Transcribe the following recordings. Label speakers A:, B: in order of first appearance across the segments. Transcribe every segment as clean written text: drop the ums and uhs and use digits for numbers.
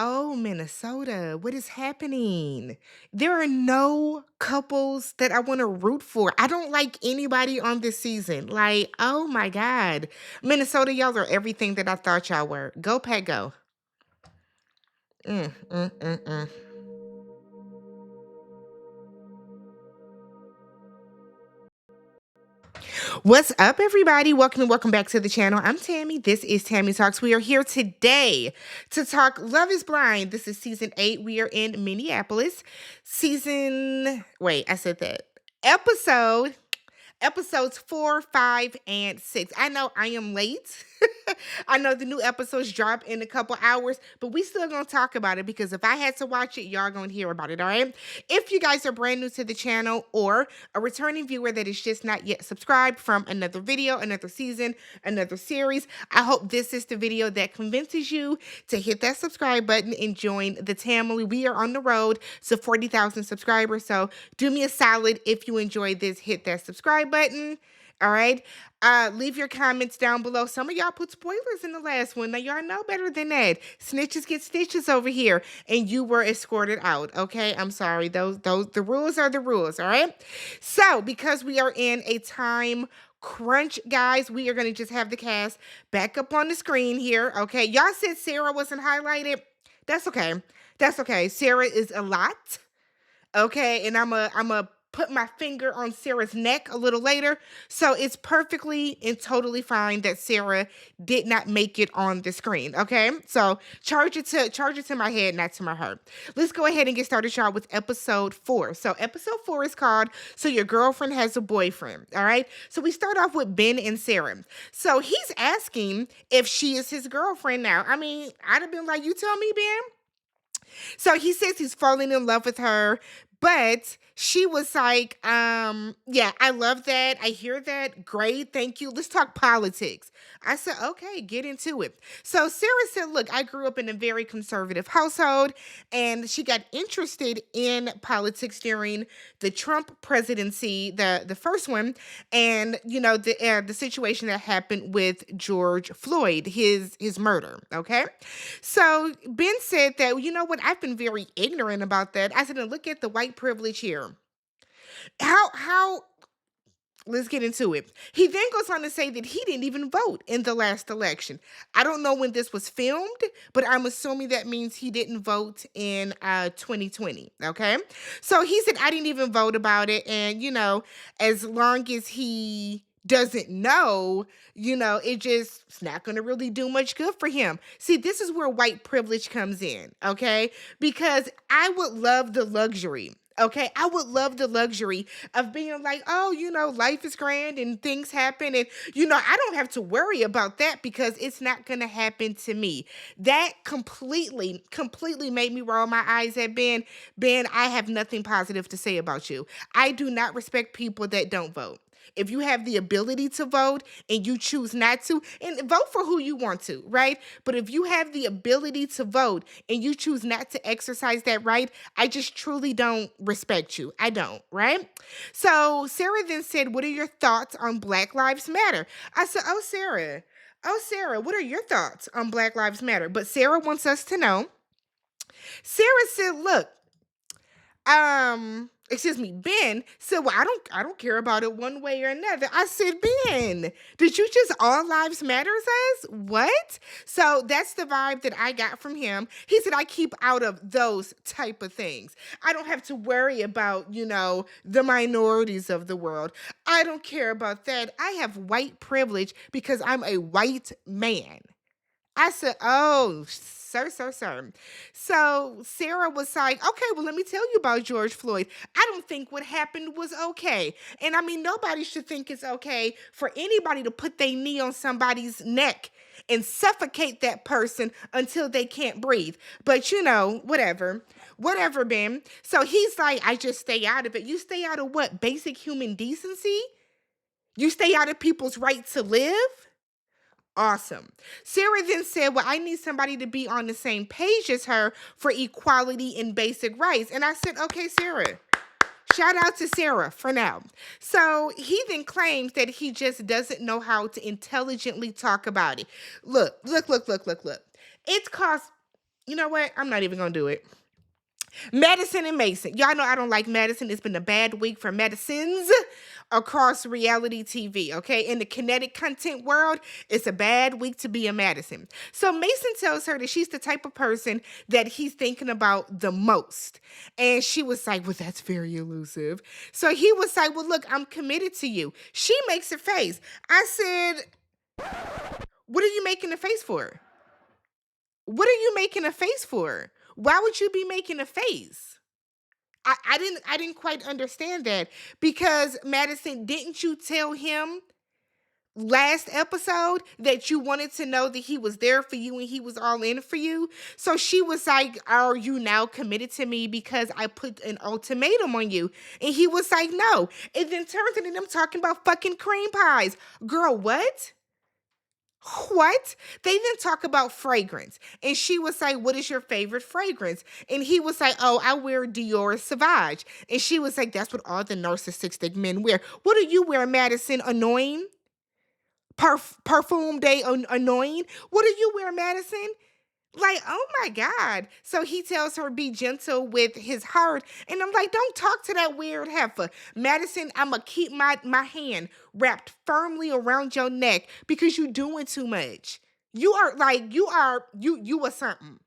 A: Oh, Minnesota, what is happening? There are no couples that I want to root for. I don't like anybody on this season. Like, oh my God. Minnesota, y'all are everything that I thought y'all were. Go, Pat, go. Mm, mm, mm, mm. What's up, everybody? Welcome and welcome back to the channel. I'm Tammy. This is Tammy Talks. We are here today to talk Love is Blind. This is season 8. We are in Minneapolis. Wait, I said that. Episodes 4, 5, and 6. I know I am late. I know the new episodes drop in a couple hours, but we still gonna talk about it because if I had to watch it, y'all gonna hear about it, all right? If you guys are brand new to the channel or a returning viewer that is just not yet subscribed from another video, another season, another series, I hope this is the video that convinces you to hit that subscribe button and join the family. We are on the road to 40,000 subscribers, so do me a solid if you enjoyed this, hit that subscribe button. All right. Leave your comments down below. Some of y'all put spoilers in the last one. Now y'all know better than that. Snitches get stitches over here, and you were escorted out. Okay, I'm sorry. The rules are the rules. All right. So because we are in a time crunch, guys, we are gonna just have the cast back up on the screen here. Okay. Y'all said Sarah wasn't highlighted. That's okay. That's okay. Sarah is a lot. Okay, and I'm a put my finger on Sarah's neck a little later. So it's perfectly and totally fine that Sarah did not make it on the screen. Okay, so charge it to my head, not to my heart. Let's go ahead and get started, y'all, with episode 4. So episode 4 is called "So Your Girlfriend Has a Boyfriend." All right. So we start off with Ben and Sarah. So he's asking if she is his girlfriend now. I mean, I'd have been like, "You tell me, Ben." So he says he's falling in love with her, but she was like, yeah, I love that. I hear that. Great. Thank you. Let's talk politics. I said, okay, get into it. So Sarah said, look, I grew up in a very conservative household, and she got interested in politics during the Trump presidency, the first one, and the situation that happened with George Floyd, his murder. Okay. So Ben said that, you know what, I've been very ignorant about that. I said, and look at the white privilege here. How let's get into it. He then goes on to say that he didn't even vote in the last election. I don't know when this was filmed, but I'm assuming that means he didn't vote in 2020. Okay. So he said, I didn't even vote about it. And, as long as he doesn't know, it's not going to really do much good for him. See, this is where white privilege comes in. Okay. Because I would love the luxury. Okay, I would love the luxury of being like, oh, life is grand and things happen. And, I don't have to worry about that because it's not going to happen to me. That completely made me roll my eyes at Ben. Ben, I have nothing positive to say about you. I do not respect people that don't vote. If you have the ability to vote and you choose not to, and vote for who you want to, right? But if you have the ability to vote and you choose not to exercise that right, I just truly don't respect you. I don't, right? So Sarah then said, what are your thoughts on Black Lives Matter? I said, oh, Sarah, what are your thoughts on Black Lives Matter? But Sarah wants us to know. Sarah said, look, Ben said, well, I don't care about it one way or another. I said, Ben, did you just all lives matters us? What? So that's the vibe that I got from him. He said, I keep out of those type of things. I don't have to worry about, the minorities of the world. I don't care about that. I have white privilege because I'm a white man. I said, oh, sir. So Sarah was like, okay, well, let me tell you about George Floyd. I don't think what happened was okay. And I mean, nobody should think it's okay for anybody to put their knee on somebody's neck and suffocate that person until they can't breathe. But, whatever. Whatever, Ben. So he's like, I just stay out of it. You stay out of what? Basic human decency? You stay out of people's right to live? Awesome. Sarah then said, well, I need somebody to be on the same page as her for equality and basic rights. And I said, okay, Sarah. Shout out to Sarah for now. So he then claims that he just doesn't know how to intelligently talk about it. Look. It's cost. You know what? I'm not even gonna do it. Madison and Mason. Y'all know I don't like Madison. It's been a bad week for Madisons across reality TV, okay? In the kinetic content world, it's a bad week to be a Madison. So Mason tells her that she's the type of person that he's thinking about the most. And she was like, well, that's very elusive. So he was like, well, look, I'm committed to you. She makes a face. I said, what are you making a face for? What are you making a face for? Why would you be making a face? I didn't quite understand that because Madison, didn't you tell him last episode that you wanted to know that he was there for you and he was all in for you? So she was like, are you now committed to me because I put an ultimatum on you? And he was like, no. And then turns into them talking about fucking cream pies. Girl, what? What? They then talk about fragrance. And she was like, what is your favorite fragrance? And he was like, oh, I wear Dior Sauvage. And she was like, that's what all the narcissistic men wear. What do you wear, Madison? Annoying? Perfume day annoying? What do you wear, Madison? Like, oh my God. So he tells her be gentle with his heart. And I'm like, don't talk to that weird heifer. Madison, I'm going to keep my hand wrapped firmly around your neck because you're doing too much. You are like, you are something.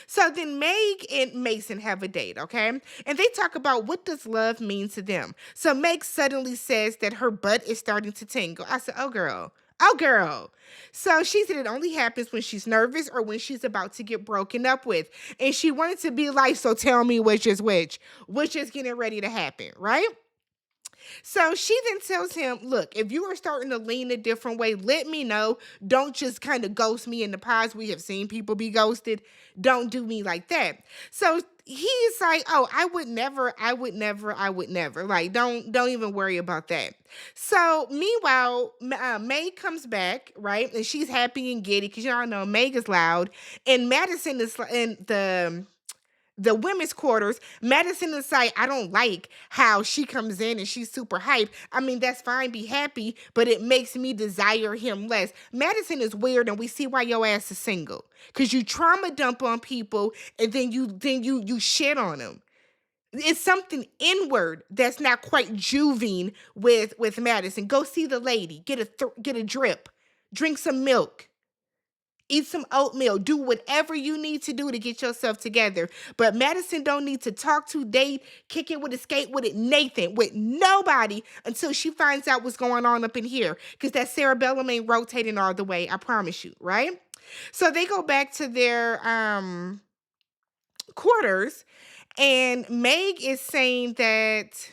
A: So then Meg and Mason have a date, okay? And they talk about what does love mean to them. So Meg suddenly says that her butt is starting to tingle. I said, oh girl. Oh, girl. So she said it only happens when she's nervous or when she's about to get broken up with. And she wanted to be like, so tell me which is which is getting ready to happen, right? So she then tells him, look, if you are starting to lean a different way, let me know. Don't just kind of ghost me in the past. We have seen people be ghosted. Don't do me like that. So he's like, oh, I would never. Like, don't even worry about that. So meanwhile, May comes back, right? And she's happy and giddy because y'all know Meg is loud. And Madison is in the women's quarters. Madison is like, I don't like how she comes in and she's super hype. I mean, that's fine, be happy, but it makes me desire him less. Madison is weird, and we see why your ass is single. Cause you trauma dump on people and then you shit on them. It's something inward that's not quite juvene with Madison. Go see the lady, get a drip, drink some milk. Eat some oatmeal. Do whatever you need to do to get yourself together. But Madison don't need to talk to, date, kick it with it, skate with it, Nathan, with nobody until she finds out what's going on up in here. Because that cerebellum ain't rotating all the way, I promise you, right? So they go back to their quarters, and Meg is saying that...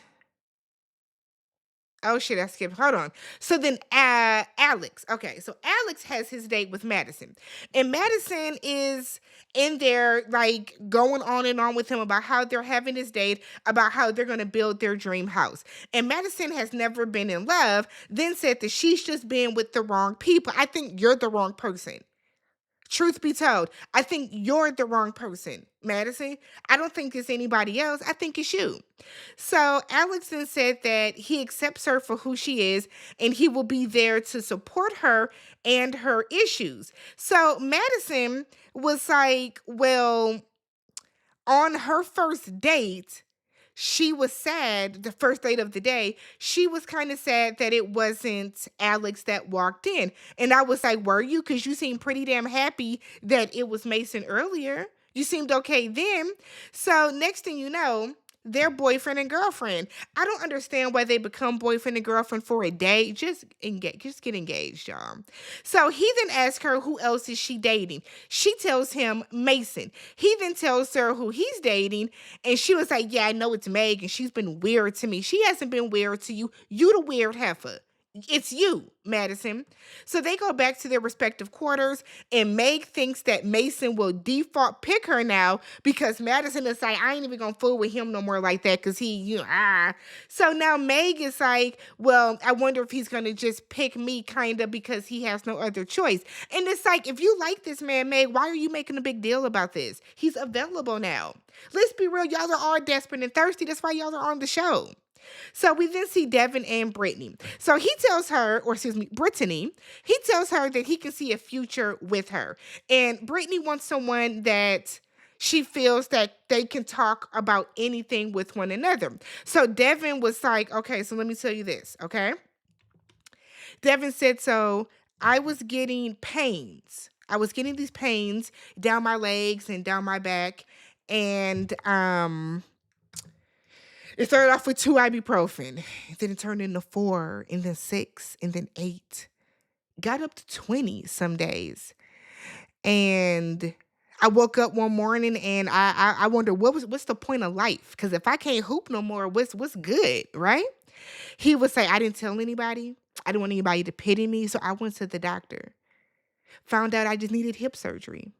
A: Oh shit, I skipped. Hold on. So then Alex. Okay, so Alex has his date with Madison. And Madison is in there like going on and on with him about how they're having this date, about how they're going to build their dream house. And Madison has never been in love, then said that she's just been with the wrong people. I think you're the wrong person. Truth be told, I think you're the wrong person, Madison. I don't think it's anybody else. I think it's you. So Alex then said that he accepts her for who she is and he will be there to support her and her issues. So Madison was like, well, on her first date, she was sad, the first date of the day, she was kind of sad that it wasn't Alex that walked in. And I was like, were you? Because you seemed pretty damn happy that it was Mason earlier. You seemed okay then. So next thing you know, they're boyfriend and girlfriend. I don't understand why they become boyfriend and girlfriend for a day. Just get engaged, y'all. So he then asks her who else is she dating. She tells him Mason. He then tells her who he's dating, and she was like, yeah, I know it's Meg, and she's been weird to me. She hasn't been weird to you. You the weird heifer. It's you, Madison. So they go back to their respective quarters, and Meg thinks that Mason will default pick her now because Madison is like, I ain't even gonna fool with him no more like that because So now Meg is like, well, I wonder if he's gonna just pick me kind of because he has no other choice. And it's like, if you like this man, Meg, why are you making a big deal about this? He's available now. Let's be real, y'all are all desperate and thirsty. That's why y'all are on the show. So we then see Devin and Brittany. So he tells her, Brittany, he tells her that he can see a future with her. And Brittany wants someone that she feels that they can talk about anything with one another. So Devin was like, okay, so let me tell you this, okay? Devin said, so I was getting pains. I was getting these pains down my legs and down my back. And it started off with 2 ibuprofen. Then it turned into 4, and then 6, and then 8. Got up to 20 some days. And I woke up one morning and I wonder what's the point of life? Because if I can't hoop no more, what's good, right? He would say, I didn't tell anybody. I didn't want anybody to pity me. So I went to the doctor. Found out I just needed hip surgery.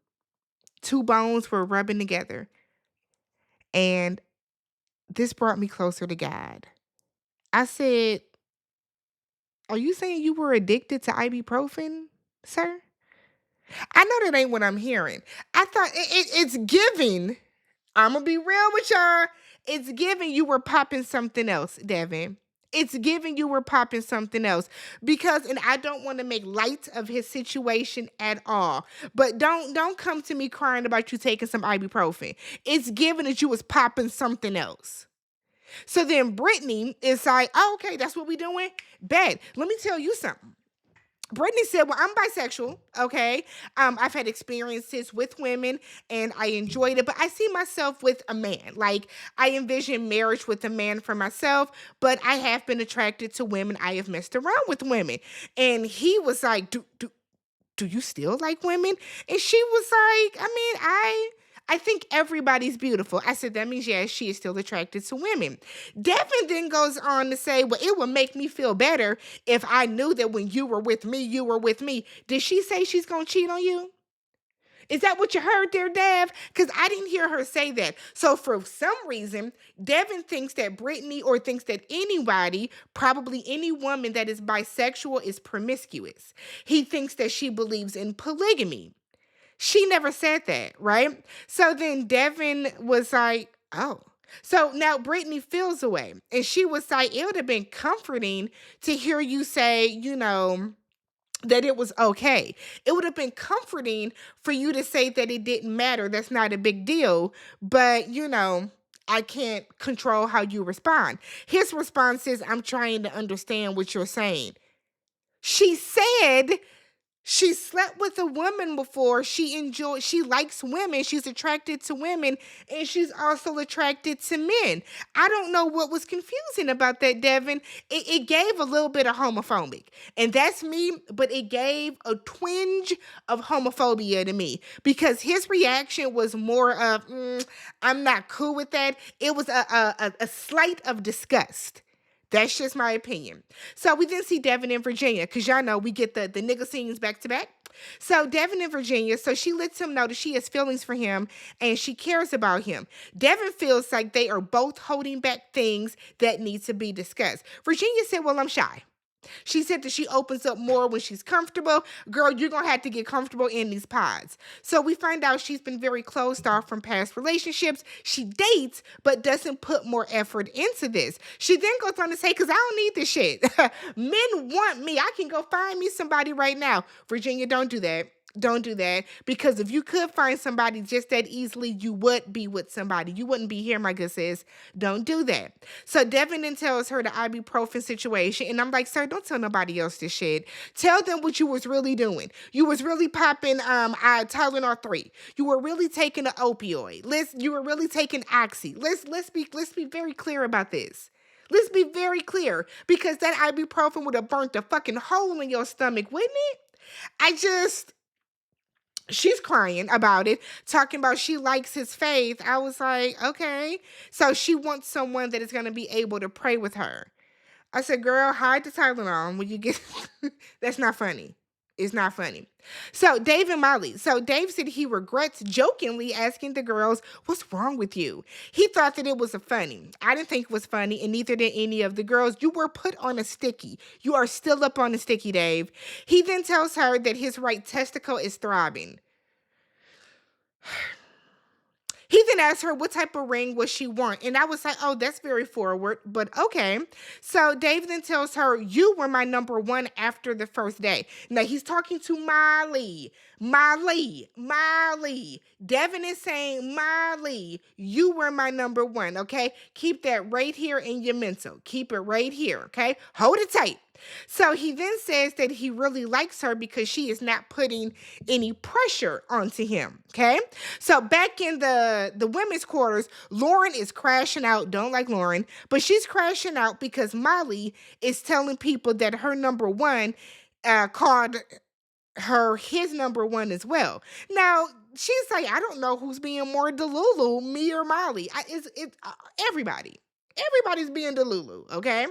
A: 2 bones were rubbing together. And this brought me closer to God. I said, are you saying you were addicted to ibuprofen, sir? I know that ain't what I'm hearing. I thought it's giving. I'm going to be real with y'all. It's giving you were popping something else, Devin. It's giving you were popping something else because, and I don't want to make light of his situation at all, but don't come to me crying about you taking some ibuprofen. It's giving that you was popping something else. So then Brittany is like, oh, okay, that's what we doing? Bet. Let me tell you something. Brittany said, well, I'm bisexual, okay? I've had experiences with women and I enjoyed it, but I see myself with a man. Like, I envision marriage with a man for myself, but I have been attracted to women. I have messed around with women. And he was like, do you still like women? And she was like, I mean, I think everybody's beautiful. I said, that means, yes, she is still attracted to women. Devin then goes on to say, well, it would make me feel better if I knew that when you were with me, you were with me. Did she say she's going to cheat on you? Is that what you heard there, Dev? Because I didn't hear her say that. So for some reason, Devin thinks that Brittany or thinks that anybody, probably any woman that is bisexual is promiscuous. He thinks that she believes in polygamy. She never said that, right? So then Devin was like, oh. So now Brittany feels away. And she was like, it would have been comforting to hear you say, that it was okay. It would have been comforting for you to say that it didn't matter. That's not a big deal. But, I can't control how you respond. His response is, I'm trying to understand what you're saying. She said she slept with a woman before. She likes women. She's attracted to women, and she's also attracted to men. I don't know what was confusing about that, Devin. It gave a little bit of homophobic, and that's me, but it gave a twinge of homophobia to me because his reaction was more of, I'm not cool with that. It was a slight of disgust. That's just my opinion. So we then see Devin and Virginia, because y'all know we get the nigga scenes back to back. So Devin and Virginia, so she lets him know that she has feelings for him and she cares about him. Devin feels like they are both holding back things that need to be discussed. Virginia said, well, I'm shy. She said that she opens up more when she's comfortable. Girl, you're going to have to get comfortable in these pods. So we find out she's been very closed off from past relationships. She dates, but doesn't put more effort into this. She then goes on to say, because I don't need this shit. Men want me. I can go find me somebody right now. Virginia, don't do that. Don't do that, because if you could find somebody just that easily, you would be with somebody. You wouldn't be here, my good sis. Don't do that. So Devin then tells her the ibuprofen situation, and I'm like, sir, don't tell nobody else this shit. Tell them what you was really doing. You was really popping Tylenol 3. You were really taking an opioid. You were really taking Oxy. Let's be very clear about this. Let's be very clear, because that ibuprofen would have burnt a fucking hole in your stomach, wouldn't it? She's crying about it, talking about she likes his faith. I was like, okay. So she wants someone that is going to be able to pray with her. I said, girl, hide the Tylenol when you get... That's not funny. It's not funny. So Dave and Molly. So Dave said he regrets jokingly asking the girls, what's wrong with you? He thought that it was funny. I didn't think it was funny, and neither did any of the girls. You were put on a sticky. You are still up on a sticky, Dave. He then tells her that his right testicle is throbbing. He then asked her what type of ring would she want. And I was like, oh, that's very forward, but okay. So Dave then tells her, you were my number one after the first day. Now he's talking to Molly. Molly. Devin is saying, Molly, you were my number one, okay? Keep that right here in your mental. Keep it right here, okay? Hold it tight. So he then says that he really likes her because she is not putting any pressure onto him, okay? So back in the women's quarters, Lauren is crashing out. Don't like Lauren, but she's crashing out because Molly is telling people that her number one called her his number one as well. Now she's like, I don't know who's being more Delulu, me or Molly. Everybody. Everybody's being Delulu, okay?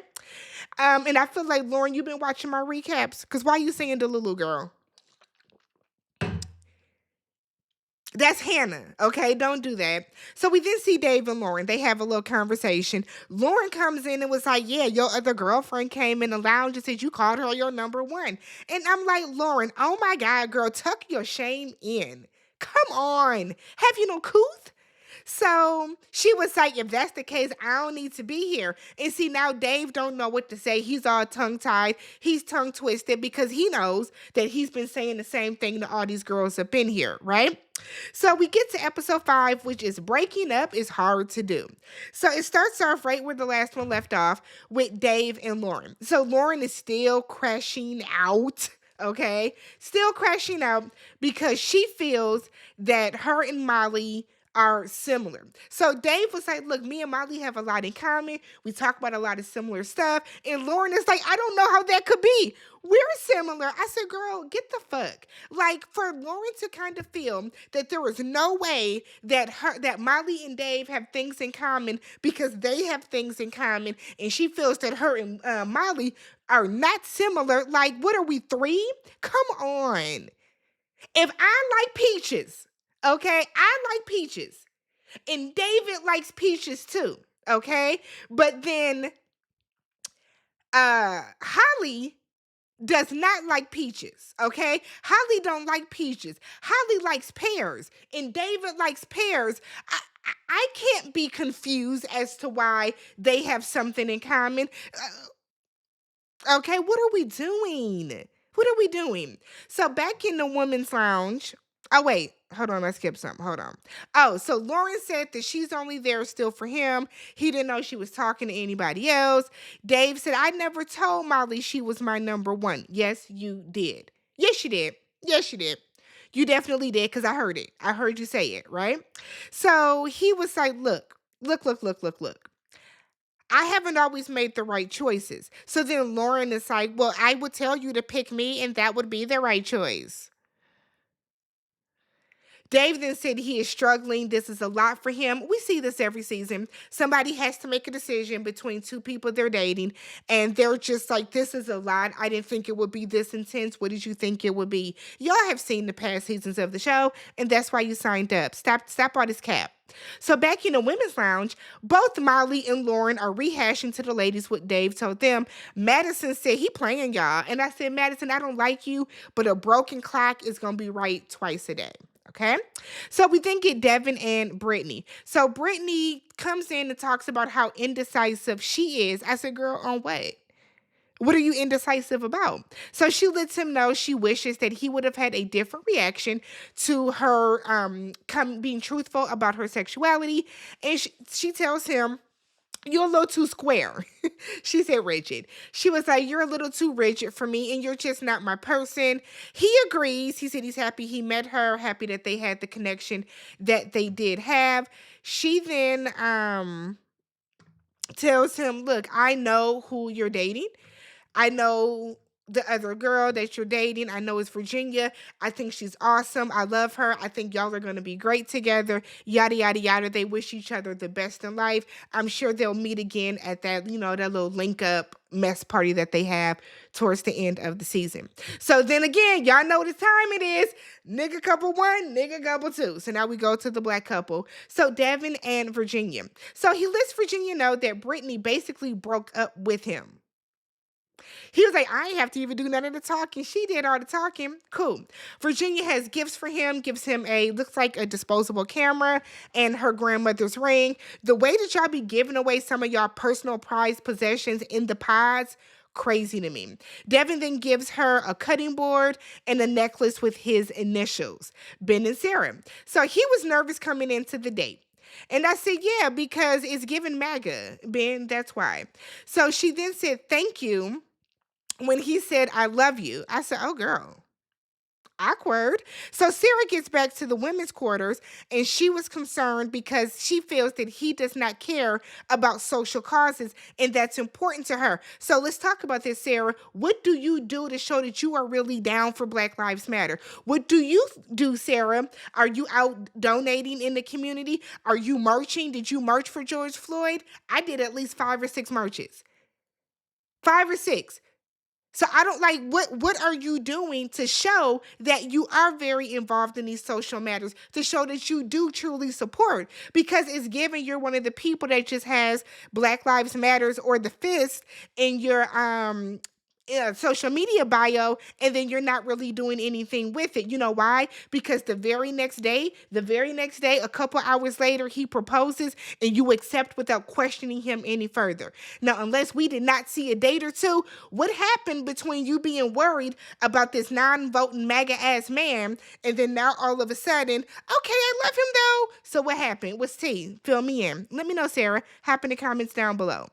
A: And I feel like Lauren, you've been watching my recaps, because why are you saying Delulu, girl? That's Hannah, okay? Don't do that. So we then see Dave and Lauren. They have a little conversation. Lauren comes in and was like, yeah, your other girlfriend came in the lounge and said you called her your number one. And I'm like, Lauren, oh my God, girl, tuck your shame in. Come on. Have you no couth? So she was like, if that's the case, I don't need to be here. And see, now Dave don't know what to say. He's all tongue-tied. He's tongue-twisted because he knows that he's been saying the same thing to all these girls up in here, right? So we get to episode 5, which is breaking up is hard to do. So it starts off right where the last one left off with Dave and Lauren. So Lauren is still crashing out. Okay, still crashing out because she feels that her and Molly are similar. So Dave was like, look, me and Molly have a lot in common. We talk about a lot of similar stuff. And Lauren is like, I don't know how that could be. We're similar. I said, girl, get the fuck. Like, for Lauren to kind of feel that there was no way that Molly and Dave have things in common because they have things in common, and she feels that her and Molly are not similar. Like, what are we, 3? Come on. If I like peaches, okay, I like peaches, and David likes peaches too, okay? But then Holly does not like peaches, okay? Holly don't like peaches. Holly likes pears, and David likes pears. I can't be confused as to why they have something in common. Okay, what are we doing? What are we doing? So back in the women's lounge. Oh, wait. Hold on. I skipped something. Hold on. Oh, so Lauren said that she's only there still for him. He didn't know she was talking to anybody else. Dave said, I never told Molly she was my number one. Yes, you did. Yes, you did. Yes, you did. You definitely did because I heard it. I heard you say it, right? So he was like, look. I haven't always made the right choices. So then Lauren is like, well, I would tell you to pick me and that would be the right choice. Dave then said he is struggling. This is a lot for him. We see this every season. Somebody has to make a decision between two people they're dating, and they're just like, this is a lot. I didn't think it would be this intense. What did you think it would be? Y'all have seen the past seasons of the show, and that's why you signed up. Stop all this cap. So back in the women's lounge, both Molly and Lauren are rehashing to the ladies what Dave told them. Madison said, he playing y'all. And I said, Madison, I don't like you, but a broken clock is going to be right twice a day. Okay, so we then get Devin and Brittany. So Brittany comes in and talks about how indecisive she is. I said, girl, on what? What are you indecisive about? So she lets him know she wishes that he would have had a different reaction to her being truthful about her sexuality. And she tells him, you're a little too square. She said rigid. She was like, you're a little too rigid for me and you're just not my person. He agrees. He said he's happy he met her, happy that they had the connection that they did have. She then tells him, look, I know who you're dating. I know the other girl that you're dating. I know it's Virginia. I think she's awesome. I love her. I think y'all are going to be great together. Yada, yada, yada. They wish each other the best in life. I'm sure they'll meet again at that, that little link up mess party that they have towards the end of the season. So then again, y'all know the time it is. Nigga couple 1, nigga couple 2. So now we go to the black couple. So Devin and Virginia. So he lets Virginia know that Brittany basically broke up with him. He was like, I ain't have to even do none of the talking. She did all the talking. Cool. Virginia has gifts for him, gives him looks like a disposable camera and her grandmother's ring. The way that y'all be giving away some of y'all personal prized possessions in the pods, crazy to me. Devin then gives her a cutting board and a necklace with his initials, Ben and Sarah. So he was nervous coming into the date. And I said, yeah, because it's given MAGA, Ben, that's why. So she then said, thank you when he said, I love you. I said, oh, girl, awkward. So Sarah gets back to the women's quarters and she was concerned because she feels that he does not care about social causes and that's important to her. So let's talk about this, Sarah. What do you do to show that you are really down for Black Lives Matter? What do you do, Sarah? Are you out donating in the community? Are you marching? Did you march for George Floyd? I did at least 5 or 6 marches. 5 or 6. So I don't like what are you doing to show that you are very involved in these social matters, to show that you do truly support, because it's given you're one of the people that just has Black Lives Matters or the fist in your social media bio, and then you're not really doing anything with it. You know why? Because the very next day, a couple hours later, he proposes and you accept without questioning him any further. Now, unless we did not see a date or two, what happened between you being worried about this non-voting MAGA ass man and then now all of a sudden, okay, I love him though. So what happened? What's tea? Fill me in. Let me know, Sarah. Hop in the comments down below.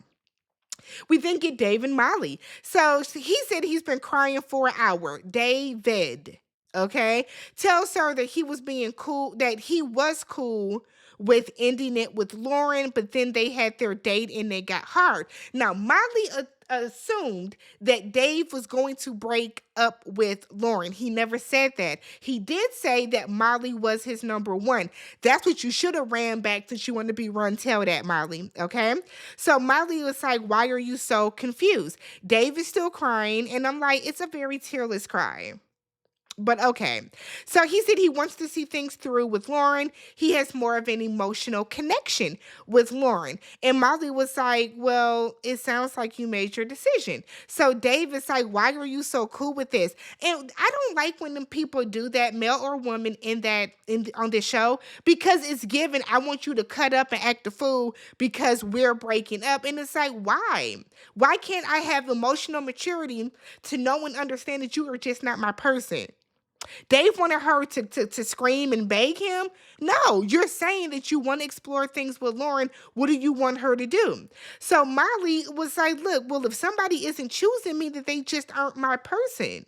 A: We then get Dave and Molly. So he said he's been crying for an hour. David, okay, tells her that he was being cool, that he was cool with ending it with Lauren, but then they had their date and they got hard. Now, Molly assumed that Dave was going to break up with Lauren. He never said that. He did say that Molly was his number one. That's what you should have ran back since you want to be run tell that, Molly. Okay. So Molly was like, why are you so confused? Dave is still crying. And I'm like, it's a very tearless cry. But okay. So he said he wants to see things through with Lauren. He has more of an emotional connection with Lauren. And Molly was like, well, it sounds like you made your decision. So Dave is like, why are you so cool with this? And I don't like when them people do that, male or woman, on this show, because it's given, I want you to cut up and act a fool because we're breaking up. And it's like, why? Why can't I have emotional maturity to know and understand that you are just not my person? Dave wanted her to scream and beg him. No, you're saying that you want to explore things with Lauren. What do you want her to do? So Molly was like, look, well, if somebody isn't choosing me, that they just aren't my person.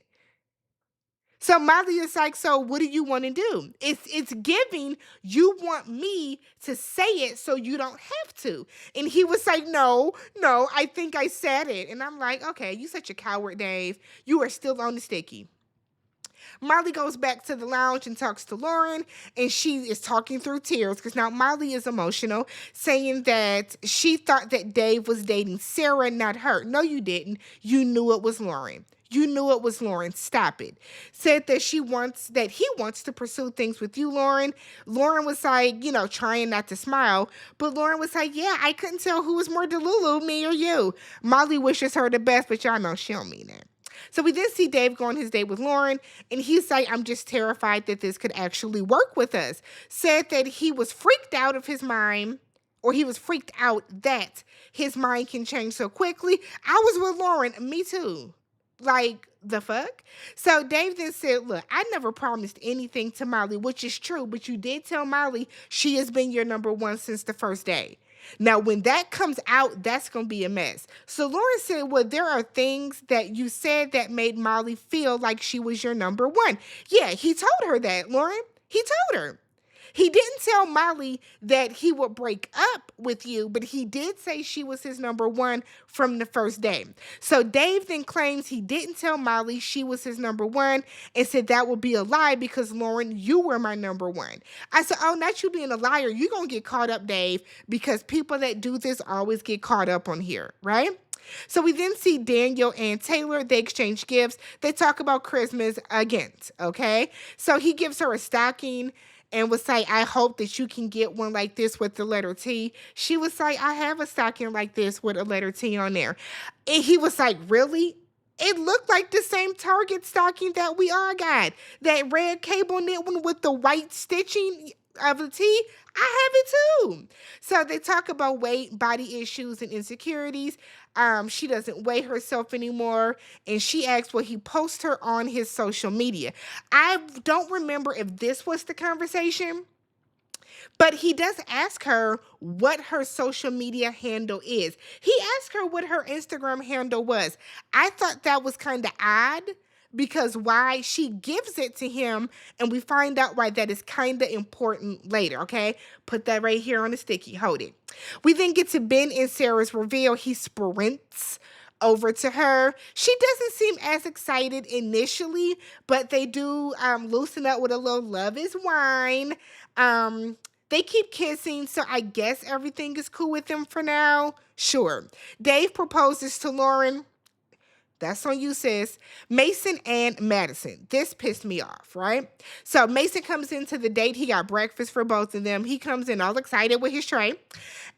A: So Molly is like, so what do you want to do? It's giving, you want me to say it so you don't have to. And he was like, no, I think I said it. And I'm like, okay, you such a coward, Dave. You are still on the sticky. Molly goes back to the lounge and talks to Lauren, and she is talking through tears because now Molly is emotional, saying that she thought that Dave was dating Sarah, not her. No, you didn't. You knew it was Lauren. You knew it was Lauren. Stop it. Said that he wants to pursue things with you, Lauren. Lauren was like, trying not to smile, but Lauren was like, yeah, I couldn't tell who was more Delulu, me or you. Molly wishes her the best, but y'all know she don't mean that. So we then see Dave go on his date with Lauren, and he's like, I'm just terrified that this could actually work with us. Said that he was freaked out of his mind, or he was freaked out that his mind can change so quickly. I was with Lauren. Me too. Like, the fuck? So Dave then said, look, I never promised anything to Molly, which is true, but you did tell Molly she has been your number one since the first day. Now, when that comes out, that's going to be a mess. So Lauren said, well, there are things that you said that made Molly feel like she was your number one. Yeah, he told her that, Lauren. He told her. He didn't tell Molly that he would break up with you, but he did say she was his number one from the first day. So Dave then claims he didn't tell Molly she was his number one and said that would be a lie because, Lauren, you were my number one. I said, oh, not you being a liar. You're going to get caught up, Dave, because people that do this always get caught up on here, right? So we then see Daniel and Taylor. They exchange gifts. They talk about Christmas again, okay? So he gives her a stocking and was like, I hope that you can get one like this with the letter T. She was like, I have a stocking like this with a letter T on there. And he was like, really? It looked like the same Target stocking that we all got. That red cable knit one with the white stitching of the T. I have it too. So they talk about weight, body issues, and insecurities. She doesn't weigh herself anymore, and she asks will he post her on his social media. I don't remember if this was the conversation, but he does ask her what her social media handle is. He asked her what her Instagram handle was. I thought that was kind of odd because why she gives it to him, and we find out why that is kind of important later, okay? Put that right here on the sticky. Hold it. We then get to Ben and Sarah's reveal. He sprints over to her. She doesn't seem as excited initially, but they do loosen up with a little love is wine. Um, they keep kissing, so I guess everything is cool with them for now. Sure. Dave proposes to Lauren. That's on you, sis. Mason and Madison. This pissed me off, right? So Mason comes into the date. He got breakfast for both of them. He comes in all excited with his tray.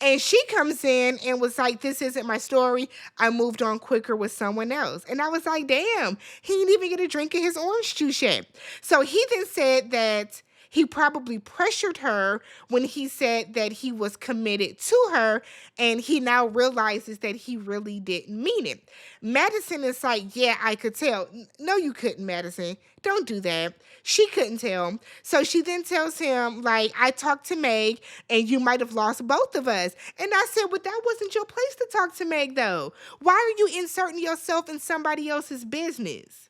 A: And she comes in and was like, this isn't my story. I moved on quicker with someone else. And I was like, damn, he didn't even get a drink of his orange juice yet. So he then said that he probably pressured her when he said that he was committed to her, and he now realizes that he really didn't mean it. Madison is like, yeah, I could tell. No, you couldn't, Madison. Don't do that. She couldn't tell. So she then tells him, like, I talked to Meg and you might have lost both of us. And I said, well, that wasn't your place to talk to Meg, though. Why are you inserting yourself in somebody else's business?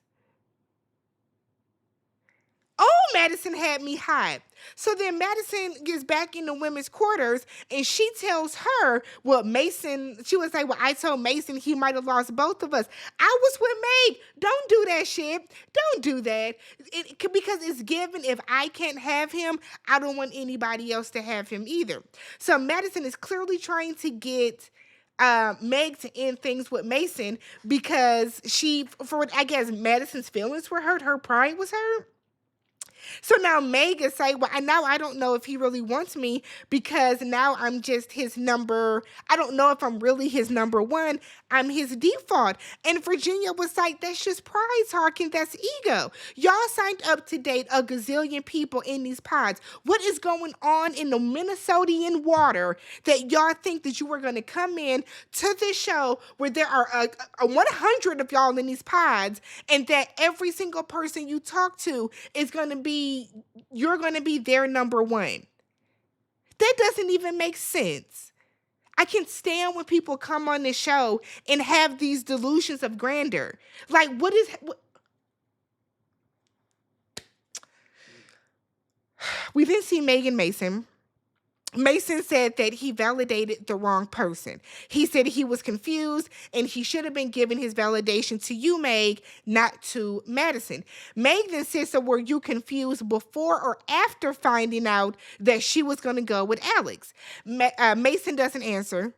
A: Oh, Madison had me hot. So then Madison gets back in the women's quarters and she tells her, well, Mason, she was like, well, I told Mason he might have lost both of us. I was with Meg. Don't do that shit. Don't do that. Because it's given if I can't have him, I don't want anybody else to have him either. So Madison is clearly trying to get Meg to end things with Mason because I guess Madison's feelings were hurt. Her pride was hurt. So now Meg is like, well, now I don't know if he really wants me because now I'm just his number. I don't know if I'm really his number one. I'm his default. And Virginia was like, that's just pride talking. That's ego. Y'all signed up to date a gazillion people in these pods. What is going on in the Minnesotan water that y'all think that you were going to come in to this show where there are 100 of y'all in these pods and that every single person you talk to is going to be you're going to be their number one. That doesn't even make sense. I can stand when people come on this show and have these delusions of grandeur. Like, we then see Megan Mason. Mason said that he validated the wrong person. He said he was confused and he should have been giving his validation to you, Meg, not to Madison. Meg then said, so were you confused before or after finding out that she was going to go with Alex? Mason doesn't answer.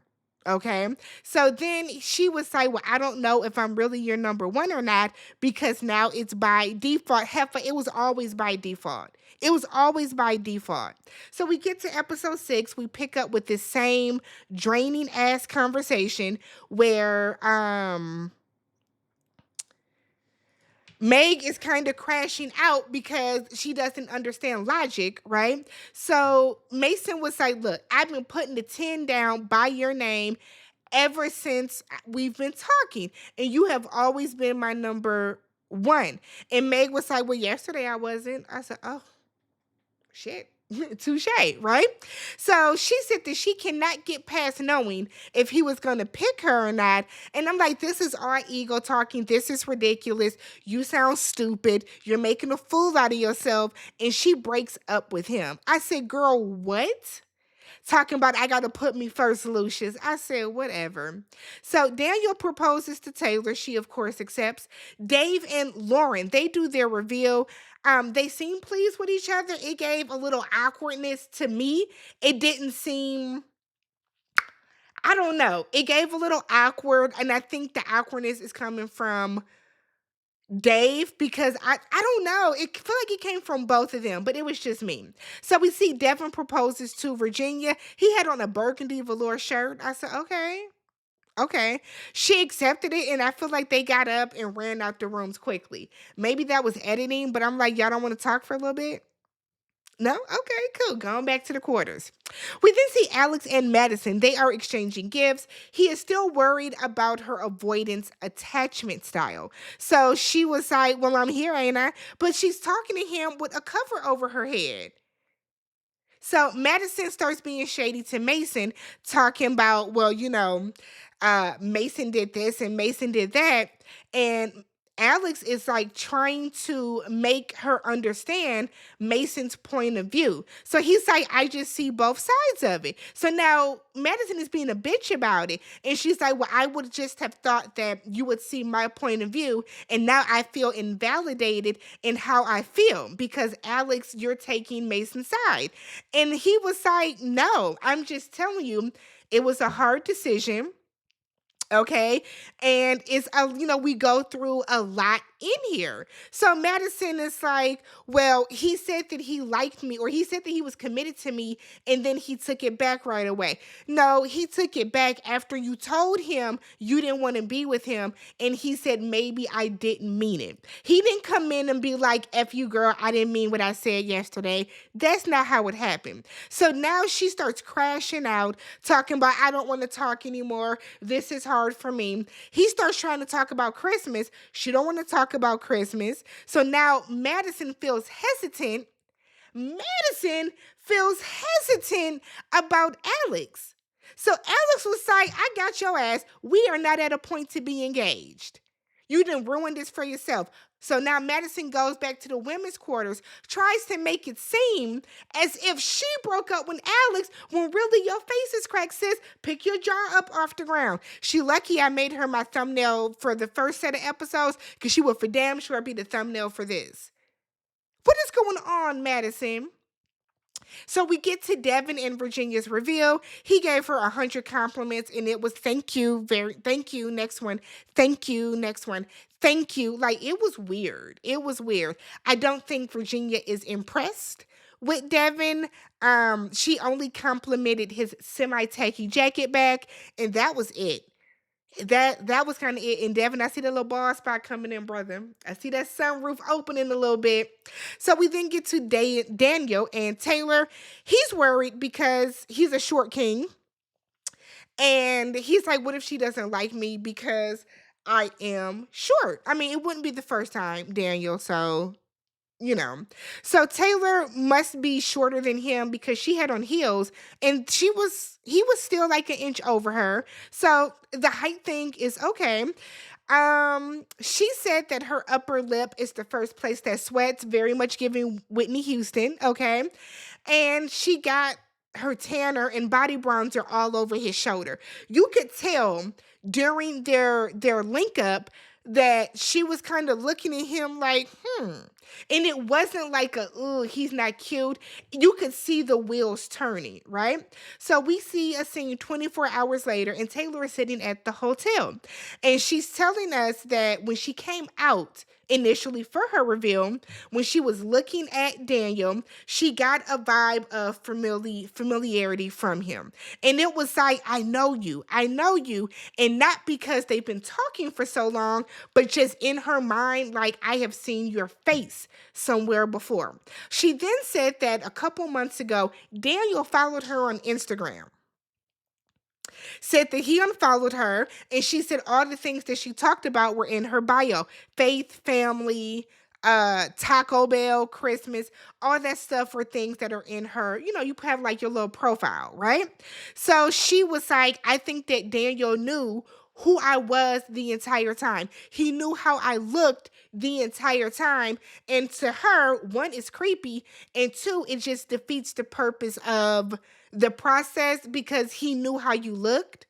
A: Okay. So then she was like, well, I don't know if I'm really your number one or not because now it's by default. Heifer, it was always by default. It was always by default. So we get to episode 6. We pick up with this same draining ass conversation where Meg is kind of crashing out because she doesn't understand logic, right? So Mason was like, look, I've been putting the 10 down by your name ever since we've been talking, and you have always been my number one. And Meg was like, well, yesterday I wasn't. I said, oh, shit. Touche, right? So she said that she cannot get past knowing if he was going to pick her or not. And I'm like, this is our ego talking. This is ridiculous. You sound stupid. You're making a fool out of yourself. And she breaks up with him. I said, girl, what? Talking about I gotta put me first, Lucius. I said, whatever. So Daniel proposes to Taylor. She, of course, accepts. Dave and Lauren, they do their reveal. They seem pleased with each other. It gave a little awkwardness to me. It didn't seem, I don't know. It gave a little awkward, and I think the awkwardness is coming from Dave because I don't know. It felt like it came from both of them, but it was just me. So we see Devin proposes to Virginia. He had on a burgundy velour shirt. I said, okay. Okay. She accepted it, and I feel like they got up and ran out the rooms quickly. Maybe that was editing, but I'm like, y'all don't want to talk for a little bit? No? Okay, cool. Going back to the quarters. We then see Alex and Madison. They are exchanging gifts. He is still worried about her avoidance attachment style. So she was like, well, I'm here, ain't I? But she's talking to him with a cover over her head. So Madison starts being shady to Mason, talking about, well, Mason did this and Mason did that. And Alex is like trying to make her understand Mason's point of view. So he's like, I just see both sides of it. So now Madison is being a bitch about it. And she's like, well, I would just have thought that you would see my point of view. And now I feel invalidated in how I feel because Alex, you're taking Mason's side. And he was like, no, I'm just telling you, it was a hard decision. Okay. And we go through a lot in here. So Madison is like, well, he said that he liked me, or he said that he was committed to me, and then he took it back right away. No, he took it back after you told him you didn't want to be with him, and he said, maybe I didn't mean it. He didn't come in and be like, F you, girl, I didn't mean what I said yesterday. That's not how it happened. So now she starts crashing out, talking about, I don't want to talk anymore. This is hard for me. He starts trying to talk about Christmas. She don't want to talk about Christmas. So now Madison feels hesitant. Madison feels hesitant about Alex. So Alex was like, I got your ass. We are not at a point to be engaged. You done ruined this for yourself. So now Madison goes back to the women's quarters, tries to make it seem as if she broke up with Alex when really your face is cracked, sis. Pick your jaw up off the ground. She lucky I made her my thumbnail for the first set of episodes because she would for damn sure be the thumbnail for this. What is going on, Madison? So we get to Devin and Virginia's reveal. He gave her 100 compliments, and it was thank you, next one, thank you, next one, thank you. Like, it was weird. It was weird. I don't think Virginia is impressed with Devin. She only complimented his semi-tacky jacket back, and that was it. That was kind of it. And Devin, I see the little bald spot coming in, brother. I see that sunroof opening a little bit. So we then get to Daniel and Taylor. He's worried because he's a short king. And he's like, what if she doesn't like me because I am short? I mean, it wouldn't be the first time, Daniel. So you know. So Taylor must be shorter than him because she had on heels and he was still like an inch over her. So the height thing is okay. She said that her upper lip is the first place that sweats, very much giving Whitney Houston, okay? And she got her tanner and body bronzer all over his shoulder. You could tell during their link up that she was kind of looking at him like, And it wasn't like ooh, he's not cute. You could see the wheels turning, right? So we see a scene 24 hours later, and Taylor is sitting at the hotel. And she's telling us that when she came out initially for her reveal, when she was looking at Daniel, she got a vibe of familiarity from him. And it was like, I know you. And not because they've been talking for so long, but just in her mind, like, I have seen your face somewhere before. She then said that a couple months ago, Daniel followed her on Instagram. Said that he unfollowed her, and she said all the things that she talked about were in her bio. Faith, family, Taco Bell, Christmas, all that stuff were things that are in her, you have like your little profile, right? So she was like, I think that Daniel knew who I was the entire time. He knew how I looked the entire time. And to her, one, is creepy, and two, it just defeats the purpose of the process because he knew how you looked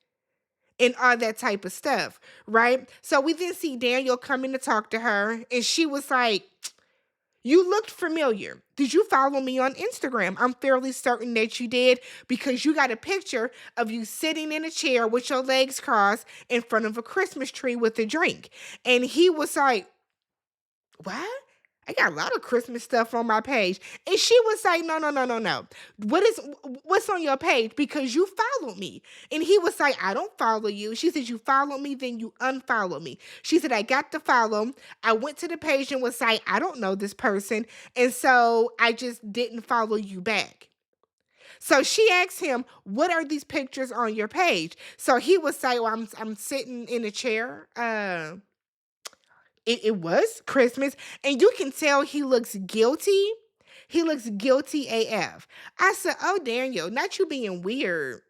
A: and all that type of stuff, right? So we then see Daniel coming to talk to her, and she was like, you looked familiar. Did you follow me on Instagram? I'm fairly certain that you did because you got a picture of you sitting in a chair with your legs crossed in front of a Christmas tree with a drink. And he was like, what? I got a lot of Christmas stuff on my page. And she was like, no, no, no, no, no. What's on your page? Because you followed me. And he was like, I don't follow you. She said, you follow me, then you unfollow me. She said, I got to follow. I went to the page and was like, I don't know this person. And so I just didn't follow you back. So she asked him, what are these pictures on your page? So he was like, well, I'm sitting in a chair. It was Christmas, and you can tell he looks guilty. He looks guilty AF. I said, "Oh, Daniel, not you being weird."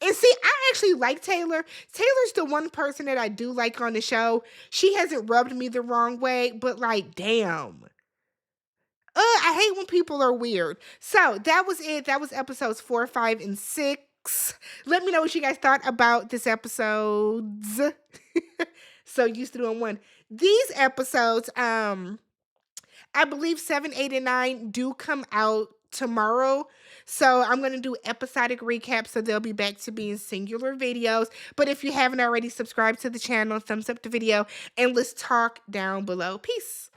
A: And see, I actually like Taylor. Taylor's the one person that I do like on the show. She hasn't rubbed me the wrong way, but like, damn. I hate when people are weird. So that was it. That was episodes 4, 5, and 6. Let me know what you guys thought about this episodes. So used to doing one. These episodes, I believe 7, 8, and 9 do come out tomorrow. So I'm going to do episodic recaps. So they'll be back to being singular videos. But if you haven't already, subscribe to the channel, thumbs up the video, and let's talk down below. Peace.